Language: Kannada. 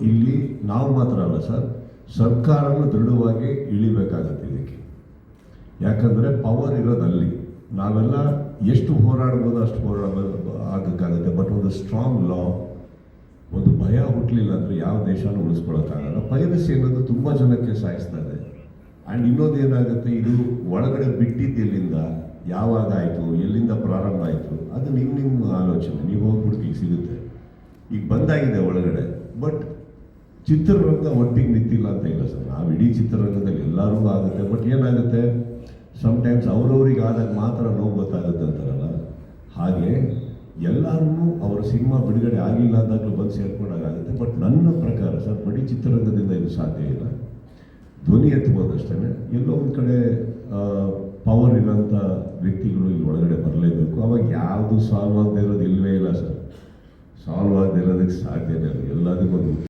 ಇಲ್ಲಿ ನಾವು ಮಾತ್ರ ಅಲ್ಲ ಸರ್, ಸರ್ಕಾರನೂ ದೃಢವಾಗಿ ಇಳಿಬೇಕಾಗತ್ತೆ ಇದಕ್ಕೆ. ಯಾಕಂದರೆ ಪವರ್ ಇರೋದಲ್ಲಿ ನಾವೆಲ್ಲ ಎಷ್ಟು ಹೋರಾಡ್ಬೋದು ಅಷ್ಟು ಆಗಕ್ಕಾಗುತ್ತೆ. ಬಟ್ ಒಂದು ಸ್ಟ್ರಾಂಗ್ ಲಾ, ಒಂದು ಭಯ ಹುಟ್ಟಲಿಲ್ಲ ಅಂದರೆ ಯಾವ ದೇಶನೂ ಉಳಿಸ್ಕೊಳ್ಳೋಕ್ಕಾಗಲ್ಲ. ಪೈರಸಿ ಅನ್ನೋದು ತುಂಬ ಜನಕ್ಕೆ ಸಾಯಿಸ್ತಾ ಇದೆ. ಆ್ಯಂಡ್ ಇನ್ನೊಂದು ಏನಾಗುತ್ತೆ, ಇದು ಒಳಗಡೆ ಬಿಟ್ಟಿದ್ದೆಲ್ಲಿಂದ, ಯಾವಾಗ ಆಯಿತು, ಎಲ್ಲಿಂದ ಪ್ರಾರಂಭ ಆಯಿತು, ಅದು ನಿಮ್ಮ ಆಲೋಚನೆ. ನೀವು ಹೋಗ್ಬಿಟ್ಟು ಈಗ ಸಿಗುತ್ತೆ, ಈಗ ಬಂದಾಗಿದೆ ಒಳಗಡೆ. ಬಟ್ ಚಿತ್ರರಂಗ ಒಟ್ಟಿಗೆ ನಿಂತಿಲ್ಲ ಅಂತ ಇಲ್ಲ ಸರ್. ನಾವು ಇಡೀ ಚಿತ್ರರಂಗದಲ್ಲಿ ಎಲ್ಲರಿಗೂ ಆಗುತ್ತೆ. ಬಟ್ ಏನಾಗುತ್ತೆ, ಸಮ್ಟೈಮ್ಸ್ ಅವ್ರವ್ರಿಗೆ ಆದಾಗ ಮಾತ್ರ ನೋವು ಗೊತ್ತಾಗುತ್ತೆ ಅಂತಾರಲ್ಲ, ಹಾಗೆ ಎಲ್ಲರೂ ಅವರ ಸಿನಿಮಾ ಬಿಡುಗಡೆ ಆಗಿಲ್ಲ ಅಂದಾಗಲೂ ಬಂದು ಸೇರ್ಕೊಂಡಾಗುತ್ತೆ. ಬಟ್ ನನ್ನ ಪ್ರಕಾರ ಸರ್, ಬರೀ ಚಿತ್ರರಂಗದಿಂದ ಇದು ಸಾಧ್ಯ ಇಲ್ಲ. ಧ್ವನಿ ಎತ್ತಬೋದಷ್ಟೇ. ಎಲ್ಲೋ ಒಂದು ಕಡೆ ಪವರ್ ಇರೋಂಥ ವ್ಯಕ್ತಿಗಳು ಇಲ್ಲಿ ಒಳಗಡೆ ಬರಲೇಬೇಕು. ಅವಾಗ ಯಾವುದು ಸಾಲ್ವ್ ಆಗದೆ ಇರೋದು ಇಲ್ಲವೇ ಇಲ್ಲ ಸರ್. ಸಾಲ್ವ್ ಆಗದೆ ಇರೋದಕ್ಕೆ ಸಾಧ್ಯನೇ ಇಲ್ಲ. ಎಲ್ಲದಕ್ಕೂ ಒಂದು